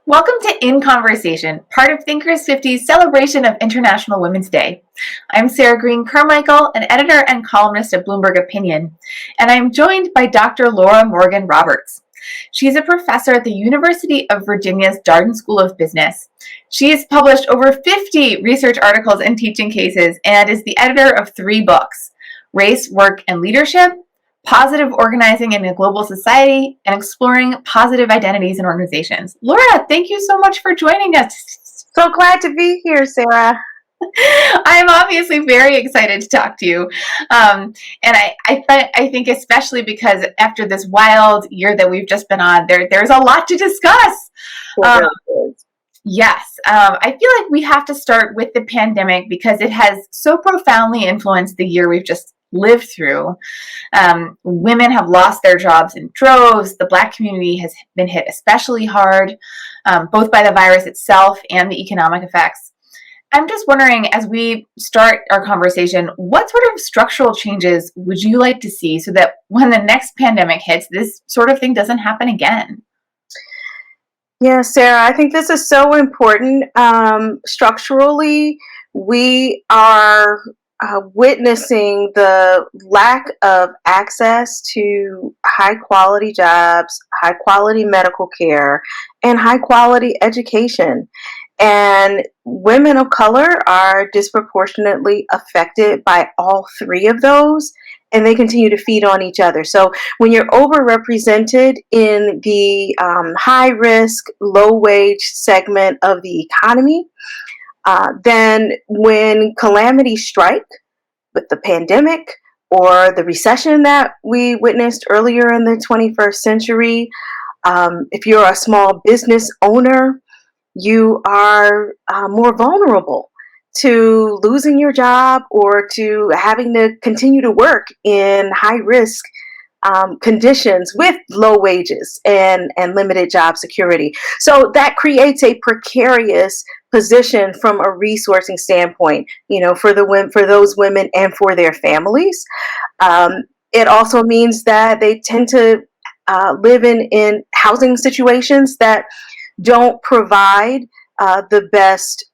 Welcome to In Conversation, part of Thinkers50's celebration of International Women's Day. I'm Sarah Green Carmichael, an editor and columnist of Bloomberg Opinion, and I'm joined by Dr. Laura Morgan Roberts. She's a professor at the University of Virginia's Darden School of Business. She has published over 50 research articles and teaching cases and is the editor of 3 books, Race, Work, and Leadership, Positive Organizing in a Global Society, and Exploring Positive Identities in Organizations. Laura, thank you so much for joining us. So glad to be here, Sarah. I'm obviously very excited to talk to you. And I think especially because after this wild year that we've just been on, there's a lot to discuss. Yes. I feel like we have to start with the pandemic because it has so profoundly influenced the year we've just lived through. Women have lost their jobs in droves. The Black community has been hit especially hard, both by the virus itself and the economic effects. I'm just wondering, as we start our conversation, what sort of structural changes would you like to see so that when the next pandemic hits, this sort of thing doesn't happen again? Yeah, Sarah, I think this is so important. Structurally, we are witnessing the lack of access to high quality jobs, high quality medical care, and high quality education. And women of color are disproportionately affected by all 3 of those, and they continue to feed on each other. So when you're overrepresented in the high risk, low wage segment of the economy, then when calamities strike with the pandemic or the recession that we witnessed earlier in the 21st century, if you're a small business owner, you are more vulnerable to losing your job or to having to continue to work in high risk conditions with low wages and limited job security. So that creates a precarious position from a resourcing standpoint, for those women and for their families. It also means that they tend to live in housing situations that don't provide the best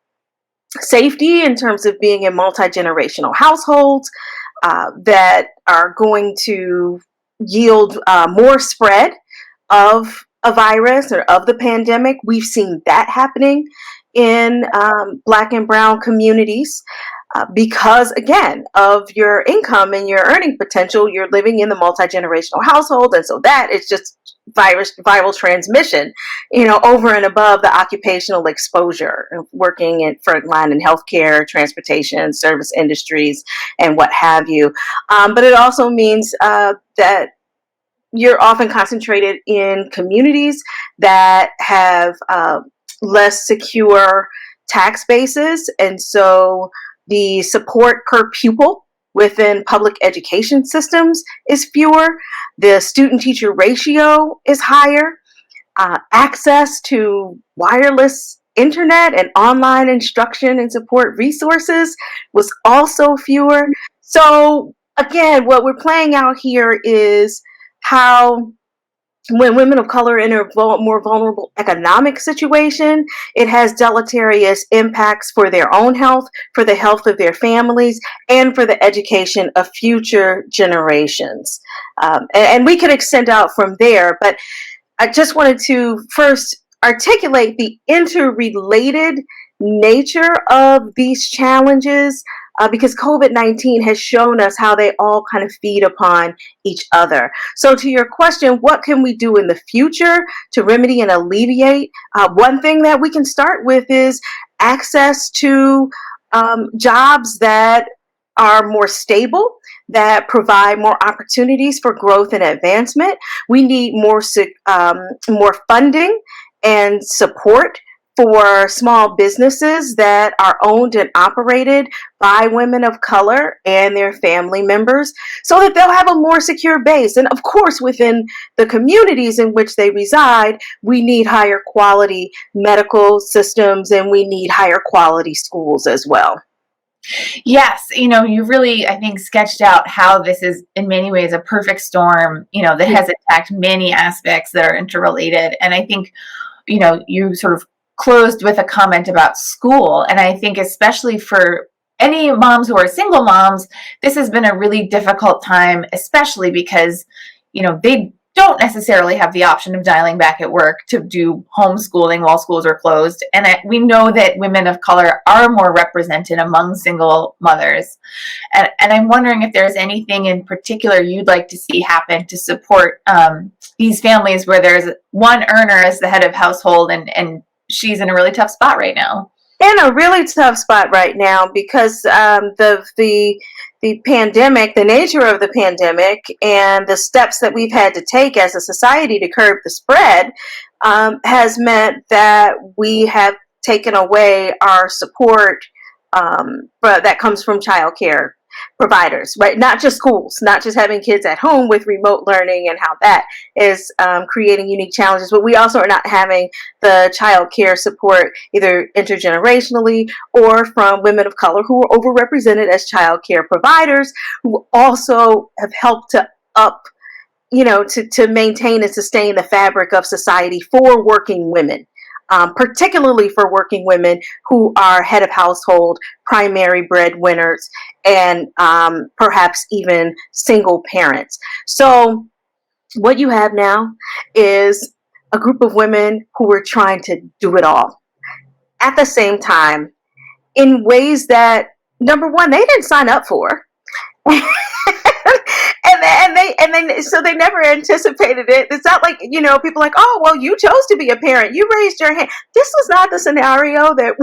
safety in terms of being in multi-generational households that are going to yield more spread of a virus or of the pandemic. We've seen that happening in Black and Brown communities because, again, of your income and your earning potential. You're living in the multi-generational household, and so that is just viral transmission, over and above the occupational exposure of working in frontline in healthcare, transportation, service industries, and what have you. But it also means that you're often concentrated in communities that have less secure tax bases, and so the support per pupil within public education systems is fewer. The student-teacher ratio is higher. Access to wireless internet and online instruction and support resources was also fewer. So again, what we're playing out here is how when women of color are in a more vulnerable economic situation, it has deleterious impacts for their own health, for the health of their families, and for the education of future generations. And we could extend out from there, but I just wanted to first articulate the interrelated nature of these challenges because COVID-19 has shown us how they all kind of feed upon each other. So to your question, what can we do in the future to remedy and alleviate? One thing that we can start with is access to jobs that are more stable, that provide more opportunities for growth and advancement. We need more funding and support for small businesses that are owned and operated by women of color and their family members so that they'll have a more secure base. And of course, within the communities in which they reside, we need higher quality medical systems and we need higher quality schools as well. Yes, you really, I think, sketched out how this is in many ways a perfect storm, that has attacked many aspects that are interrelated. And I think you sort of closed with a comment about school. And I think especially for any moms who are single moms, this has been a really difficult time, especially because, they don't necessarily have the option of dialing back at work to do homeschooling while schools are closed. And we know that women of color are more represented among single mothers. And I'm wondering if there's anything in particular you'd like to see happen to support these families where there's one earner as the head of household and she's in a really tough spot right now. In a really tough spot right now because the pandemic, the nature of the pandemic, and the steps that we've had to take as a society to curb the spread has meant that we have taken away our support that comes from childcare providers, right? Not just schools, not just having kids at home with remote learning and how that is creating unique challenges, but we also are not having the child care support either intergenerationally or from women of color who are overrepresented as child care providers, who also have helped to to maintain and sustain the fabric of society for working women. Particularly for working women who are head of household, primary breadwinners, and perhaps even single parents. So what you have now is a group of women who are trying to do it all at the same time in ways that, number one, they didn't sign up for. So they never anticipated it. It's not like, people are like, oh, well, you chose to be a parent. You raised your hand. This was not the scenario that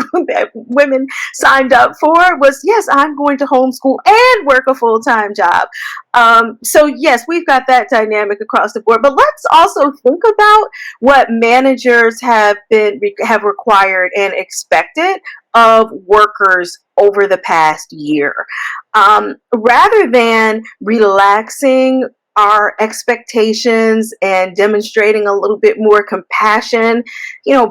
women signed up for. Was, yes, I'm going to homeschool and work a full-time job. So yes, we've got that dynamic across the board. But let's also think about what managers have required and expected of workers over the past year. Rather than relaxing our expectations and demonstrating a little bit more compassion,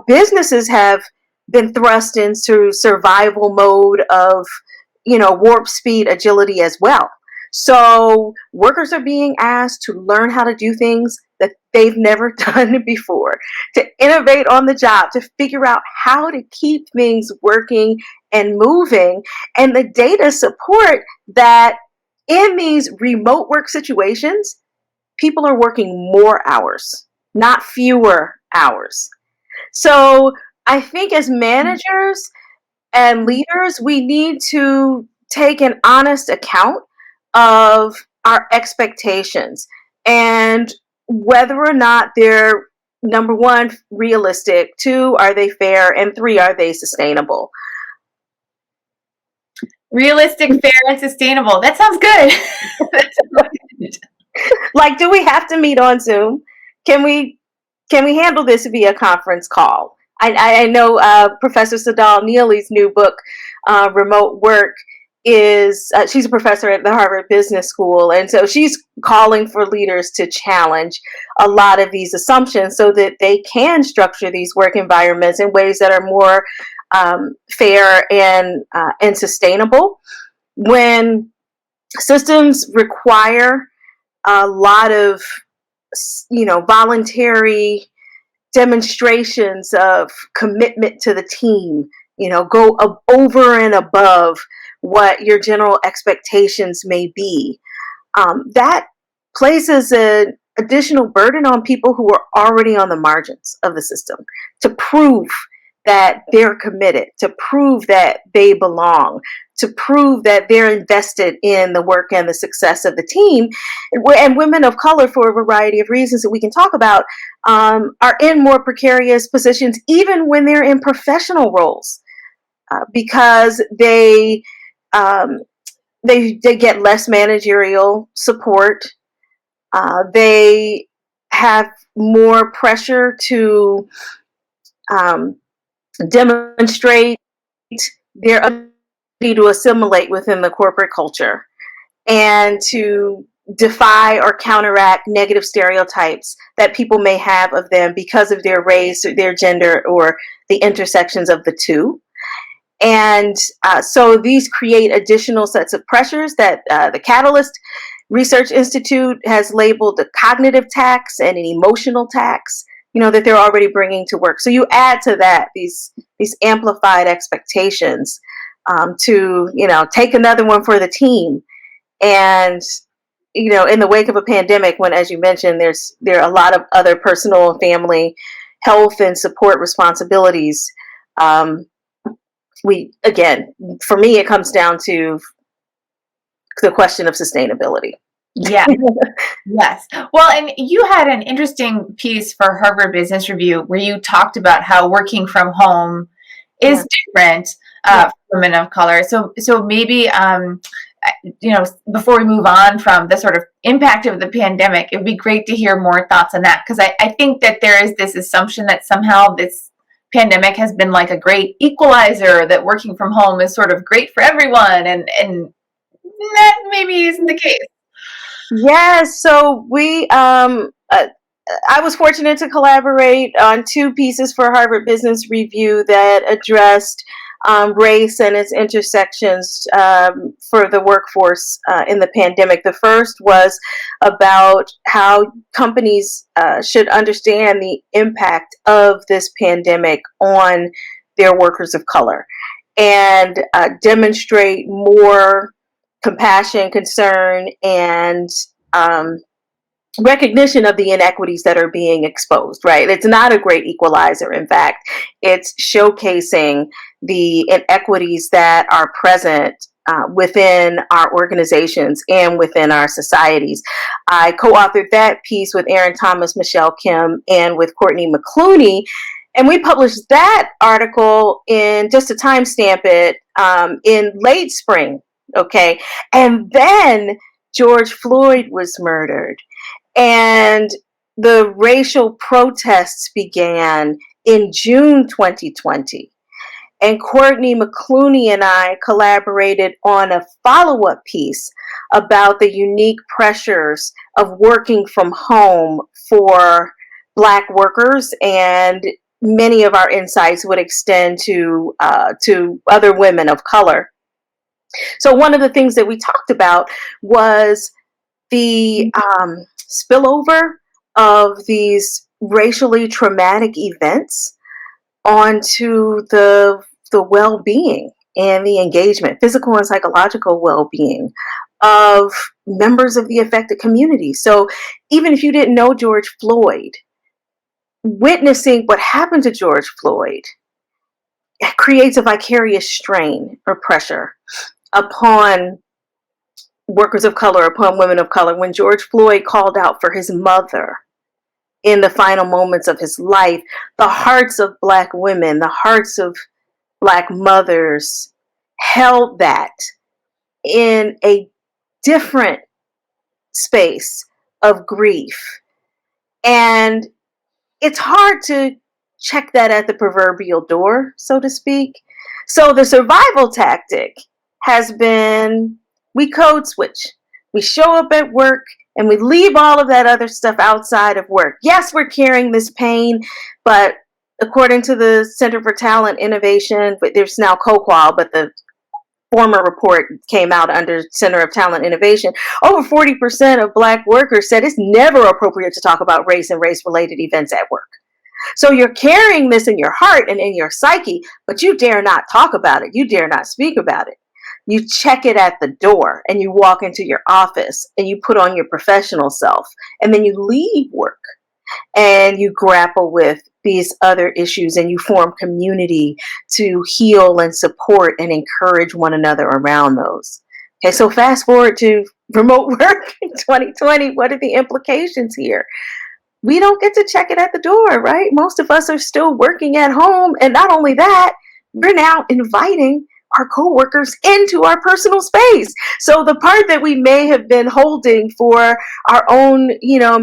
businesses have been thrust into survival mode of, warp speed agility as well. So workers are being asked to learn how to do things that they've never done before, to innovate on the job, to figure out how to keep things working and moving. And the data support that in these remote work situations, people are working more hours, not fewer hours. So I think as managers and leaders, we need to take an honest account of our expectations and whether or not they're, number one, realistic, two, are they fair, and three, are they sustainable? Realistic, fair, and sustainable. That sounds good. Like, do we have to meet on Zoom? Can we handle this via conference call? I know Professor Sadal Neely's new book, Remote Work, is she's a professor at the Harvard Business School, and so she's calling for leaders to challenge a lot of these assumptions so that they can structure these work environments in ways that are more fair and sustainable. When systems require a lot of voluntary demonstrations of commitment to the team, go over and above what your general expectations may be. That places an additional burden on people who are already on the margins of the system to prove that they're committed, to prove that they belong, to prove that they're invested in the work and the success of the team. And women of color, for a variety of reasons that we can talk about, are in more precarious positions, even when they're in professional roles, because they get less managerial support. They have more pressure to demonstrate their ability to assimilate within the corporate culture and to defy or counteract negative stereotypes that people may have of them because of their race or their gender or the intersections of the two. And so these create additional sets of pressures that the Catalyst Research Institute has labeled a cognitive tax and an emotional tax. that they're already bringing to work. So you add to that these amplified expectations to, take another one for the team. And, in the wake of a pandemic, when, as you mentioned, there are a lot of other personal and family health and support responsibilities. For me, it comes down to the question of sustainability. Yeah. Yes. Well, and you had an interesting piece for Harvard Business Review where you talked about how working from home is different for women of color. So maybe, before we move on from the sort of impact of the pandemic, it would be great to hear more thoughts on that. Because I think that there is this assumption that somehow this pandemic has been like a great equalizer, that working from home is sort of great for everyone. And that maybe isn't the case. Yes. So I was fortunate to collaborate on 2 pieces for Harvard Business Review that addressed race and its intersections for the workforce in the pandemic. The first was about how companies should understand the impact of this pandemic on their workers of color and demonstrate more compassion, concern, and recognition of the inequities that are being exposed, right? It's not a great equalizer. In fact, it's showcasing the inequities that are present within our organizations and within our societies. I co-authored that piece with Aaron Thomas, Michelle Kim, and with Courtney McClooney. And we published that article in, just to timestamp it, in late spring. Okay. And then George Floyd was murdered. And the racial protests began in June 2020. And Courtney McClooney and I collaborated on a follow-up piece about the unique pressures of working from home for Black workers, and many of our insights would extend to other women of color. So one of the things that we talked about was the spillover of these racially traumatic events onto the well-being and the engagement, physical and psychological well-being of members of the affected community. So even if you didn't know George Floyd, witnessing what happened to George Floyd creates a vicarious strain or pressure upon workers of color, upon women of color. When George Floyd called out for his mother in the final moments of his life, the hearts of Black women, the hearts of Black mothers held that in a different space of grief. And it's hard to check that at the proverbial door, so to speak. So the survival tactic has been, we code switch. We show up at work and we leave all of that other stuff outside of work. Yes, we're carrying this pain, but according to the Center for Talent Innovation, but there's now COQUAL, but the former report came out under Center of Talent Innovation, over 40% of Black workers said it's never appropriate to talk about race and race-related events at work. So you're carrying this in your heart and in your psyche, but you dare not talk about it. You dare not speak about it. You check it at the door and you walk into your office and you put on your professional self, and then you leave work and you grapple with these other issues and you form community to heal and support and encourage one another around those. Okay, so fast forward to remote work in 2020. What are the implications here? We don't get to check it at the door, right? Most of us are still working at home. And not only that, we're now inviting our coworkers into our personal space. So the part that we may have been holding for our own,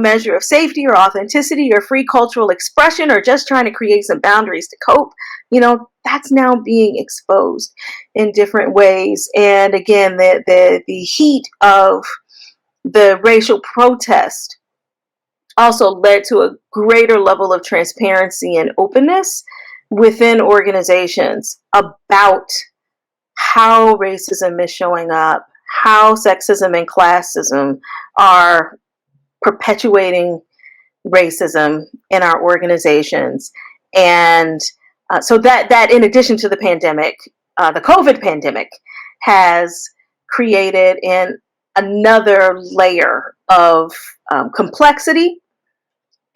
measure of safety or authenticity or free cultural expression, or just trying to create some boundaries to cope, that's now being exposed in different ways. And again, the heat of the racial protest also led to a greater level of transparency and openness within organizations about how racism is showing up, how sexism and classism are perpetuating racism in our organizations. And so that in addition to the pandemic, the COVID pandemic has created another layer of complexity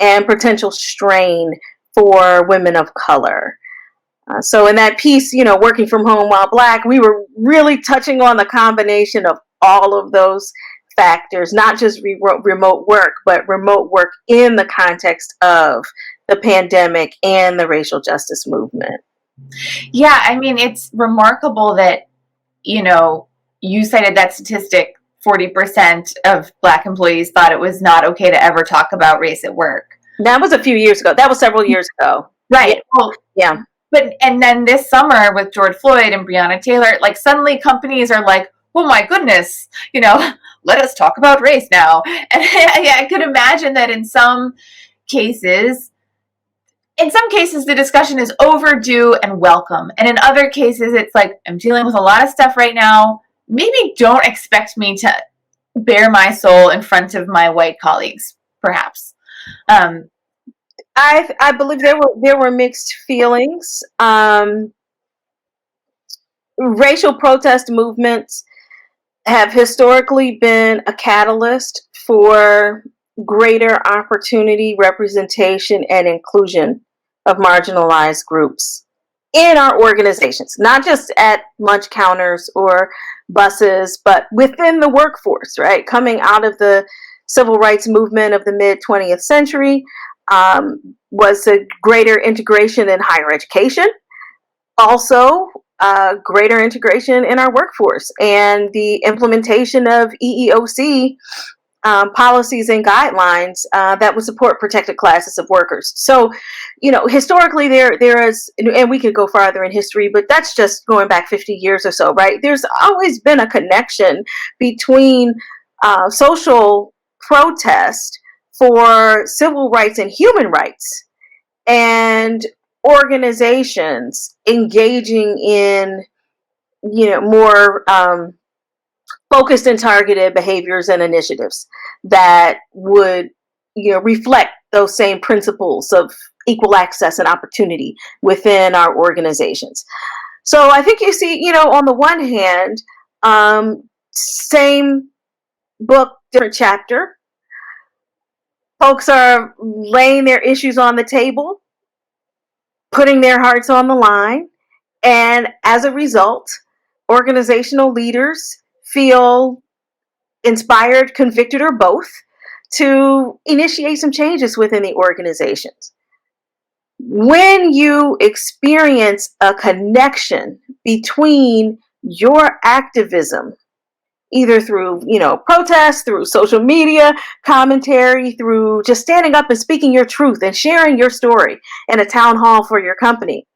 and potential strain for women of color. So in that piece, working from home while Black, we were really touching on the combination of all of those factors, not just remote work, but remote work in the context of the pandemic and the racial justice movement. Yeah, I mean, it's remarkable that, you cited that statistic, 40% of Black employees thought it was not okay to ever talk about race at work. That was a few years ago. That was several years ago. Right. Yeah. Well, yeah. And then this summer with George Floyd and Breonna Taylor, like suddenly companies are like, oh my goodness, let us talk about race now. And I could imagine that in some cases, the discussion is overdue and welcome. And in other cases, it's like, I'm dealing with a lot of stuff right now. Maybe don't expect me to bare my soul in front of my white colleagues, perhaps. I believe there were mixed feelings. Racial protest movements have historically been a catalyst for greater opportunity, representation, and inclusion of marginalized groups in our organizations, not just at lunch counters or buses, but within the workforce, right? Coming out of the civil rights movement of the mid-20th century, was a greater integration in higher education, also greater integration in our workforce, and the implementation of EEOC policies and guidelines that would support protected classes of workers. So, historically there is, and we could go farther in history, but that's just going back 50 years or so, right? There's always been a connection between social protest for civil rights and human rights and organizations engaging in, more focused and targeted behaviors and initiatives that would, reflect those same principles of equal access and opportunity within our organizations. So I think you see, on the one hand, same book, different chapter. Folks are laying their issues on the table, putting their hearts on the line, and as a result, organizational leaders feel inspired, convicted, or both to initiate some changes within the organizations. When you experience a connection between your activism, either through, protests, through social media, commentary, through just standing up and speaking your truth and sharing your story in a town hall for your company,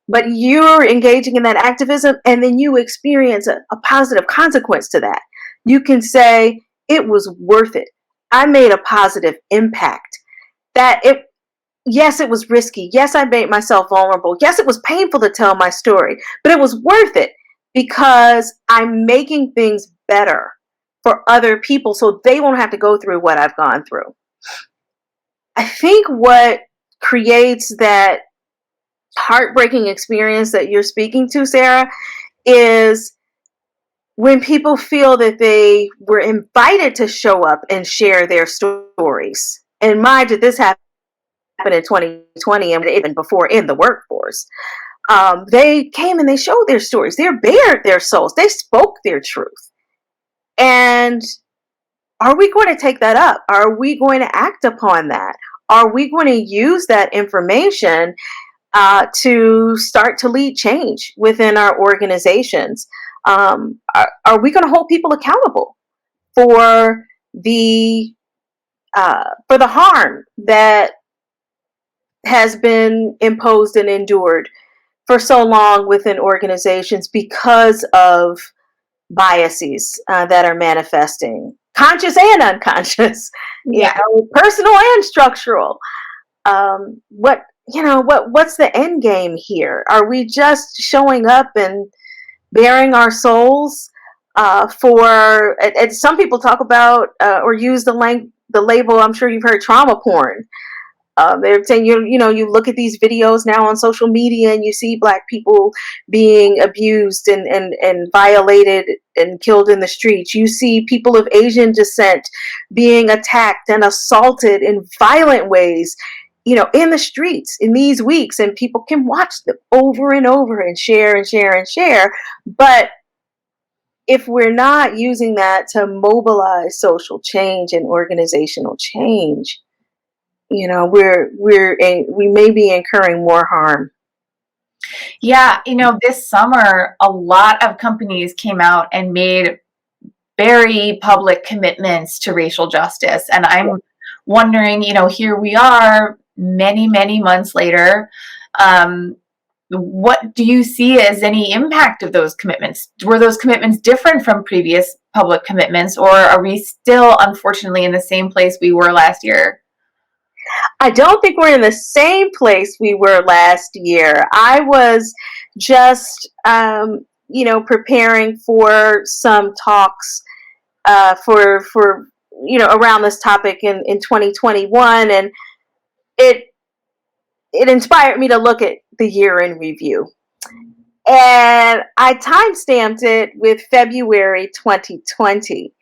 but you're engaging in that activism and then you experience a positive consequence to that, you can say, it was worth it. I made a positive impact. Yes, it was risky. Yes, I made myself vulnerable. Yes, it was painful to tell my story, but it was worth it because I'm making things better for other people so they won't have to go through what I've gone through. I think what creates that heartbreaking experience that you're speaking to, Sarah, is when people feel that they were invited to show up and share their stories. And mind you, this happened in 2020 and even before in the workforce. They came and they showed their stories. They bared their souls. They spoke their truth. And are we going to take that up? Are we going to act upon that? Are we going to use that information to start to lead change within our organizations? Are we going to hold people accountable for the harm that has been imposed and endured for so long within organizations because of biases that are manifesting, conscious and unconscious, personal and structural? What's the end game here? Are we just showing up and bearing our souls and some people talk about or use the label. I'm sure you've heard trauma porn. They're saying you look at these videos now on social media and you see Black people being abused and violated and killed in the streets. You see people of Asian descent being attacked and assaulted in violent ways, in the streets in these weeks, and people can watch them over and over and share and share and share. But if we're not using that to mobilize social change and organizational change, we may be incurring more harm. Yeah, this summer, a lot of companies came out and made very public commitments to racial justice. And I'm wondering, here we are many, many months later. What do you see as any impact of those commitments? Were those commitments different from previous public commitments, or are we still, unfortunately, in the same place we were last year? I don't think we're in the same place we were last year. I was just, preparing for some talks for around this topic in 2021, and it inspired me to look at the year in review. And I timestamped it with February 2020.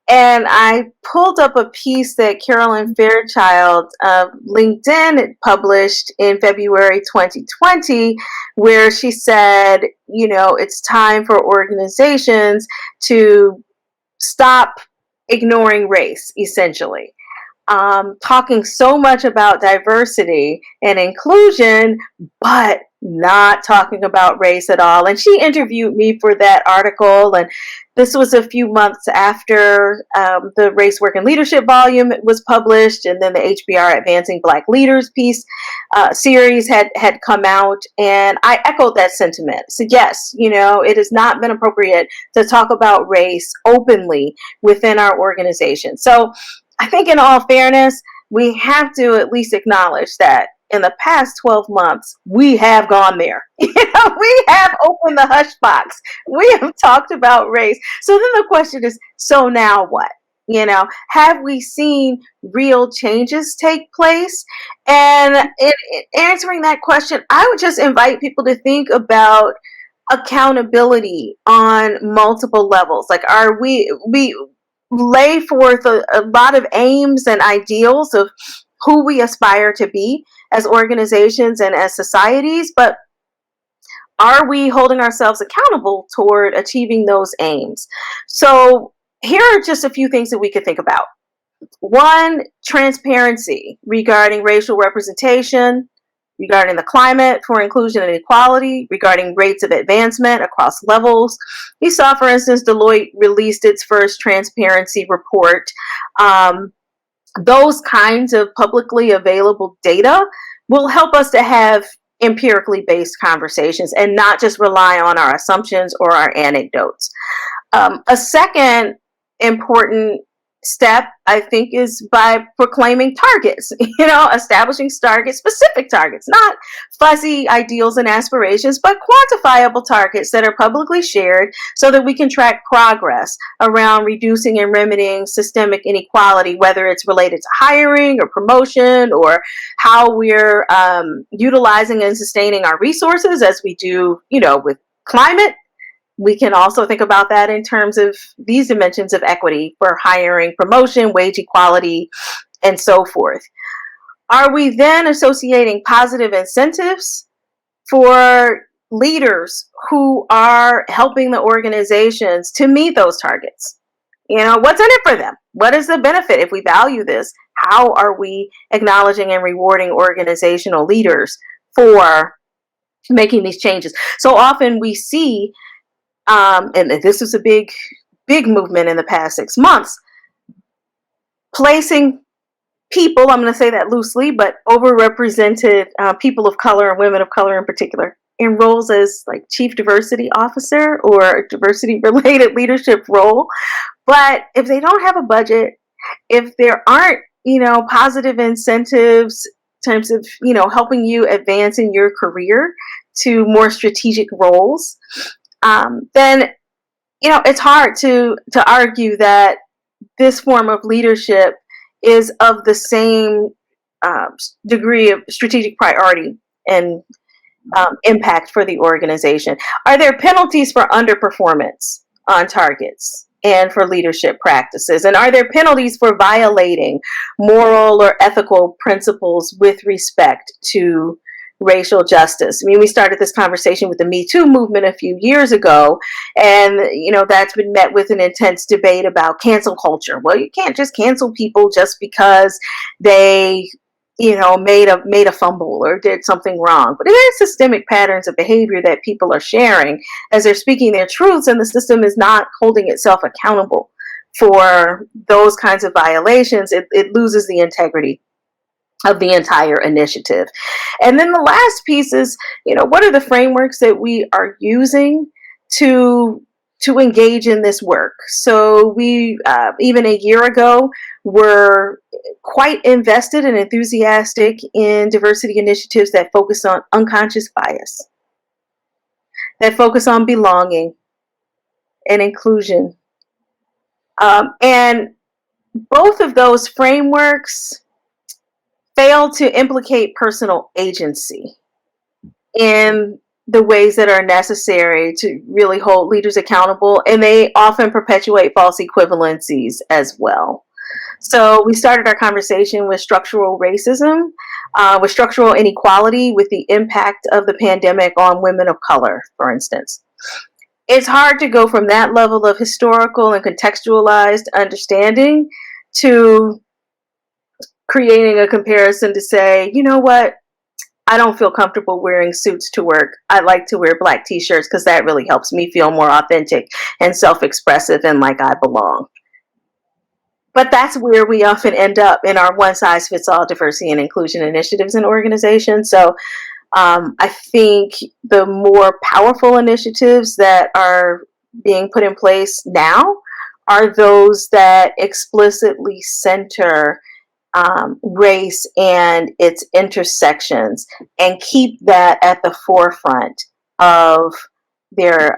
And I pulled up a piece that Carolyn Fairchild of LinkedIn published in February 2020, where she said, it's time for organizations to stop ignoring race, essentially. Talking so much about diversity and inclusion, but not talking about race at all. And she interviewed me for that article, and this was a few months after the Race, Work, and Leadership volume was published, and then the HBR Advancing Black Leaders piece series had come out, and I echoed that sentiment. So yes, it has not been appropriate to talk about race openly within our organization. So I think in all fairness, we have to at least acknowledge that in the past 12 months, we have gone there. We have opened the hush box. We have talked about race. So then the question is, so now what? Have we seen real changes take place? And in answering that question, I would just invite people to think about accountability on multiple levels. Like, we lay forth a lot of aims and ideals of who we aspire to be as organizations and as societies, but are we holding ourselves accountable toward achieving those aims? So here are just a few things that we could think about. One, transparency regarding racial representation, regarding the climate for inclusion and equality, regarding rates of advancement across levels. We saw, for instance, Deloitte released its first transparency report. Those kinds of publicly available data will help us to have empirically based conversations and not just rely on our assumptions or our anecdotes. A second important step, I think, is by proclaiming targets, establishing specific targets, not fuzzy ideals and aspirations, but quantifiable targets that are publicly shared so that we can track progress around reducing and remedying systemic inequality, whether it's related to hiring or promotion or how we're utilizing and sustaining our resources as we do, with climate. We can also think about that in terms of these dimensions of equity for hiring, promotion, wage equality, and so forth. Are we then associating positive incentives for leaders who are helping the organizations to meet those targets? What's in it for them? What is the benefit if we value this? How are we acknowledging and rewarding organizational leaders for making these changes? So often we see, and this was a big movement in the past 6 months, placing people, I'm going to say that loosely, but overrepresented people of color and women of color in particular in roles as like chief diversity officer or diversity related leadership role. But if they don't have a budget, if there aren't, positive incentives in terms of, helping you advance in your career to more strategic roles, then it's hard to argue that this form of leadership is of the same degree of strategic priority and impact for the organization. Are there penalties for underperformance on targets and for leadership practices? And are there penalties for violating moral or ethical principles with respect to racial justice? I mean, we started this conversation with the Me Too movement a few years ago, and that's been met with an intense debate about cancel culture. Well, you can't just cancel people just because they made a fumble or did something wrong. But there's systemic patterns of behavior that people are sharing as they're speaking their truths, and the system is not holding itself accountable for those kinds of violations. It loses the integrity of the entire initiative. And then the last piece is, what are the frameworks that we are using to engage in this work? So we, even a year ago, were quite invested and enthusiastic in diversity initiatives that focus on unconscious bias, that focus on belonging and inclusion. And both of those frameworks fail to implicate personal agency in the ways that are necessary to really hold leaders accountable, and they often perpetuate false equivalencies as well. So we started our conversation with structural racism, with structural inequality, with the impact of the pandemic on women of color, for instance. It's hard to go from that level of historical and contextualized understanding to creating a comparison to say, you know what, I don't feel comfortable wearing suits to work. I like to wear black t-shirts because that really helps me feel more authentic and self-expressive and like I belong. But that's where we often end up in our one-size-fits-all diversity and inclusion initiatives and organizations. So I think the more powerful initiatives that are being put in place now are those that explicitly center race and its intersections and keep that at the forefront of their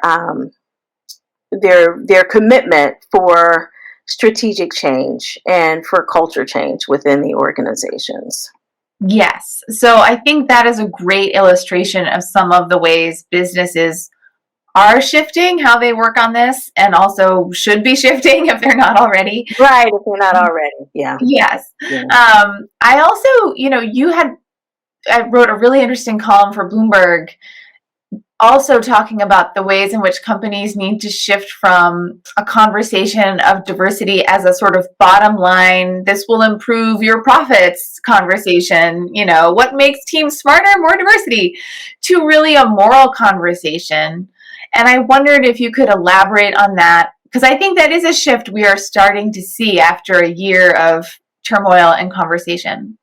commitment for strategic change and for culture change within the organizations. Yes. So I think that is a great illustration of some of the ways businesses are shifting how they work on this, and also should be shifting if they're not already. Right, if they're not already. Yeah. Yes. Yeah. I also, I wrote a really interesting column for Bloomberg, also talking about the ways in which companies need to shift from a conversation of diversity as a sort of bottom line, this will improve your profits conversation, what makes teams smarter, more diversity, to really a moral conversation. And I wondered if you could elaborate on that, because I think that is a shift we are starting to see after a year of turmoil and conversation.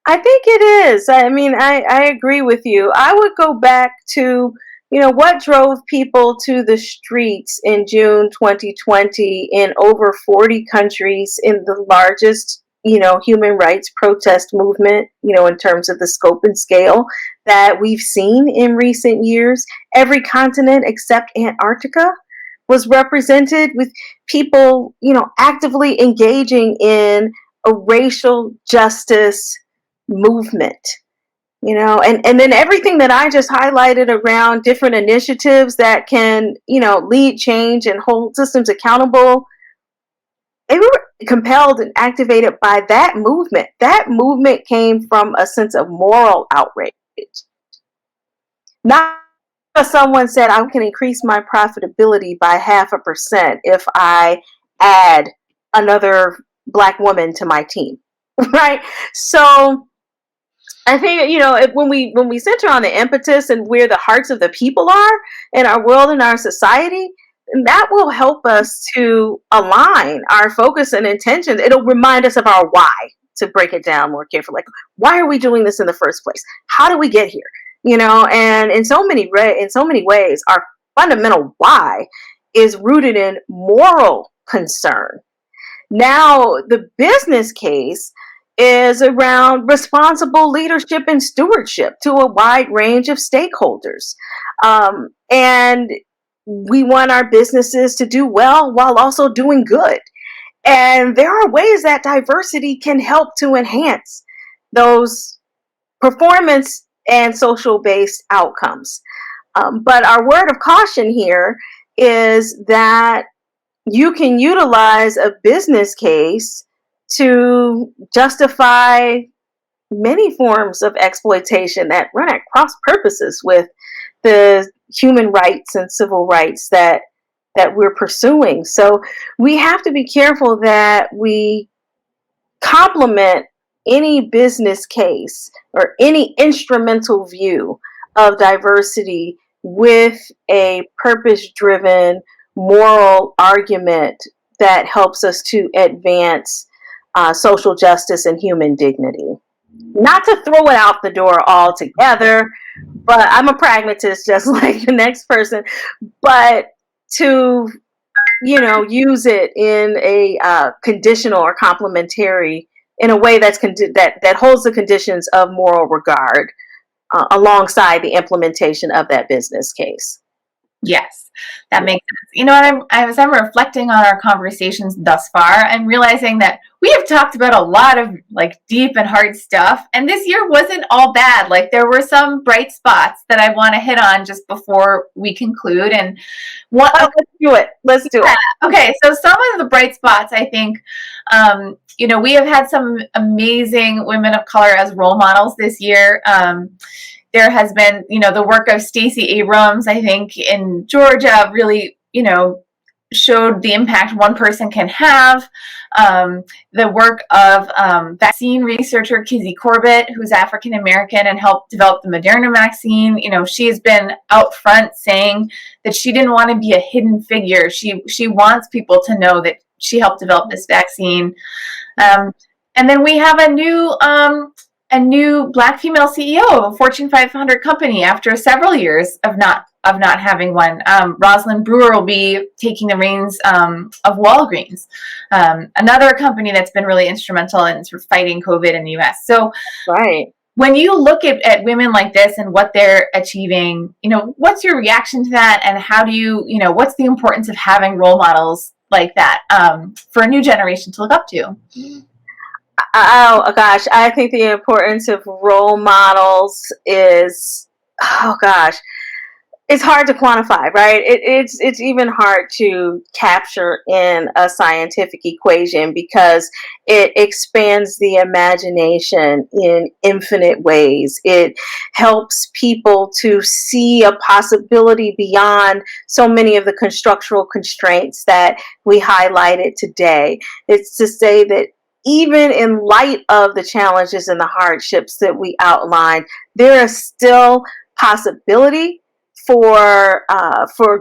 I think it is. I mean, I agree with you. I would go back to, what drove people to the streets in June 2020 in over 40 countries in the largest, human rights protest movement, in terms of the scope and scale that we've seen in recent years. Every continent except Antarctica was represented with people, actively engaging in a racial justice movement, and then everything that I just highlighted around different initiatives that can, lead change and hold systems accountable. They were compelled and activated by that movement. That movement came from a sense of moral outrage. Not because someone said, I can increase my profitability by 0.5% if I add another Black woman to my team, right? So I think, when we center on the impetus and where the hearts of the people are in our world and our society, that will help us to align our focus and intentions. It'll remind us of our why, to break it down more carefully. Like, why are we doing this in the first place? How do we get here? And in so many ways, our fundamental why is rooted in moral concern. Now, the business case is around responsible leadership and stewardship to a wide range of stakeholders. And we want our businesses to do well while also doing good. And there are ways that diversity can help to enhance those performance and social based outcomes. But our word of caution here is that you can utilize a business case to justify many forms of exploitation that run at cross purposes with the human rights and civil rights that we're pursuing. So we have to be careful that we complement any business case or any instrumental view of diversity with a purpose-driven moral argument that helps us to advance social justice and human dignity. Not to throw it out the door altogether, but I'm a pragmatist just like the next person, but to use it in a conditional or complementary in a way that holds the conditions of moral regard alongside the implementation of that business case. Yes, that makes sense. You know, as I'm reflecting on our conversations thus far, I'm realizing that we have talked about a lot of like deep and hard stuff, and this year wasn't all bad. Like there were some bright spots that I want to hit on just before we conclude. And Let's do it. Okay, so some of the bright spots, I think, we have had some amazing women of color as role models this year. There has been, the work of Stacey Abrams, I think, in Georgia really, showed the impact one person can have. The work of vaccine researcher Kizzy Corbett, who's African American and helped develop the Moderna vaccine. She has been out front saying that she didn't want to be a hidden figure. She wants people to know that she helped develop this vaccine. And then we have a new Black female CEO of a Fortune 500 company after several years of not having one. Rosalind Brewer will be taking the reins of Walgreens, another company that's been really instrumental in sort of fighting COVID in the U.S. So, right. When you look at women like this and what they're achieving, what's your reaction to that, and how do you, what's the importance of having role models like that for a new generation to look up to? Oh gosh, I think the importance of role models is, it's hard to quantify, right? It's even hard to capture in a scientific equation because it expands the imagination in infinite ways. It helps people to see a possibility beyond so many of the structural constraints that we highlighted today. It's to say that even in light of the challenges and the hardships that we outlined, there is still possibility for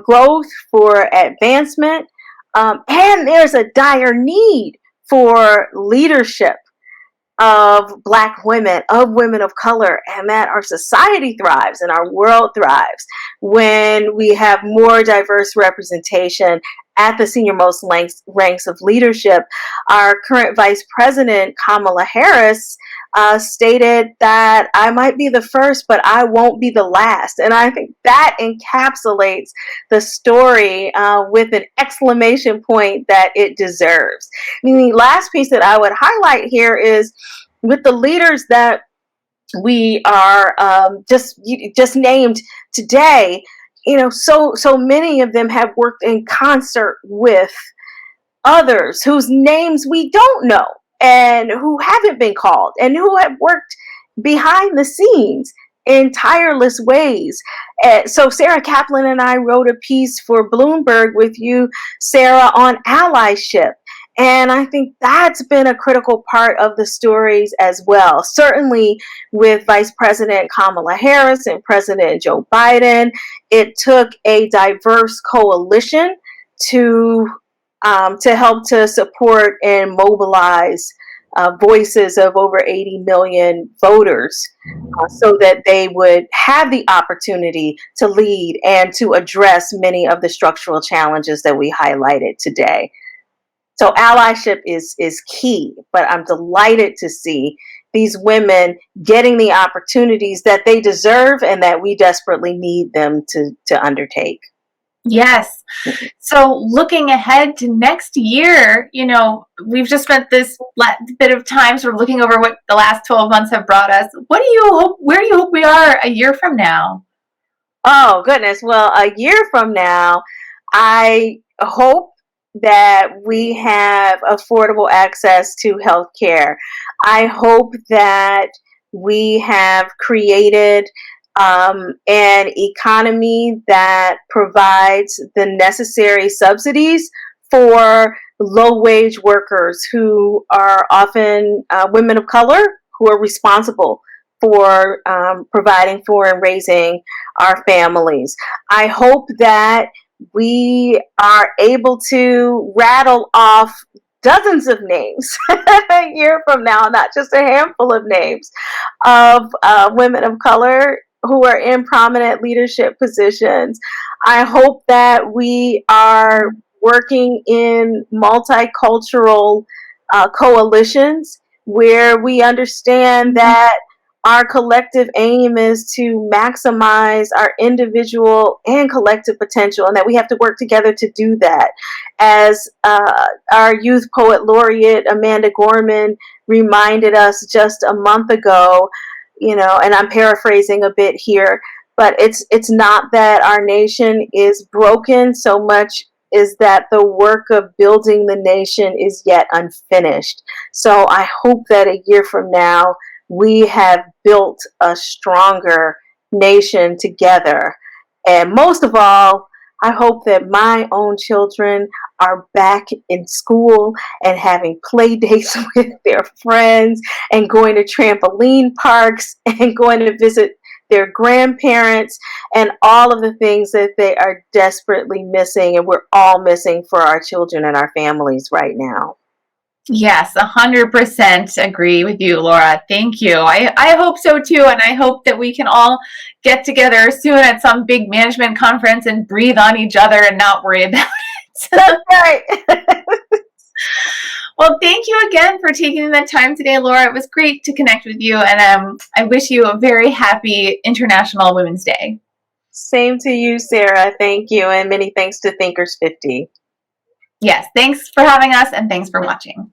growth, for advancement, and there's a dire need for leadership of Black women, of women of color, and that our society thrives and our world thrives when we have more diverse representation at the senior-most ranks of leadership. Our current Vice President, Kamala Harris, stated that I might be the first, but I won't be the last. And I think that encapsulates the story with an exclamation point that it deserves. The last piece that I would highlight here is with the leaders that we are just named today. So many of them have worked in concert with others whose names we don't know and who haven't been called and who have worked behind the scenes in tireless ways. So Sarah Kaplan and I wrote a piece for Bloomberg with you, Sarah, on allyship. And I think that's been a critical part of the stories as well. Certainly with Vice President Kamala Harris and President Joe Biden, it took a diverse coalition to help to support and mobilize voices of over 80 million voters so that they would have the opportunity to lead and to address many of the structural challenges that we highlighted today. So allyship is key, but I'm delighted to see these women getting the opportunities that they deserve and that we desperately need them to undertake. Yes. So looking ahead to next year, we've just spent this bit of time sort of looking over what the last 12 months have brought us. Where do you hope we are a year from now? Oh, goodness. Well, a year from now, I hope that we have affordable access to health care. I hope that we have created an economy that provides the necessary subsidies for low wage workers who are often women of color who are responsible for providing for and raising our families. I hope that we are able to rattle off dozens of names a year from now, not just a handful of names of women of color who are in prominent leadership positions. I hope that we are working in multicultural coalitions where we understand that our collective aim is to maximize our individual and collective potential, and that we have to work together to do that. As our youth poet laureate Amanda Gorman reminded us just a month ago, and I'm paraphrasing a bit here, but it's not that our nation is broken so much is that the work of building the nation is yet unfinished. So I hope that a year from now, we have built a stronger nation together. And most of all, I hope that my own children are back in school and having play dates with their friends and going to trampoline parks and going to visit their grandparents and all of the things that they are desperately missing and we're all missing for our children and our families right now. Yes, 100% agree with you, Laura. Thank you. I hope so too. And I hope that we can all get together soon at some big management conference and breathe on each other and not worry about it. That's right. Well, thank you again for taking the time today, Laura. It was great to connect with you. And I wish you a very happy International Women's Day. Same to you, Sarah. Thank you. And many thanks to Thinkers50. Yes, thanks for having us and thanks for watching.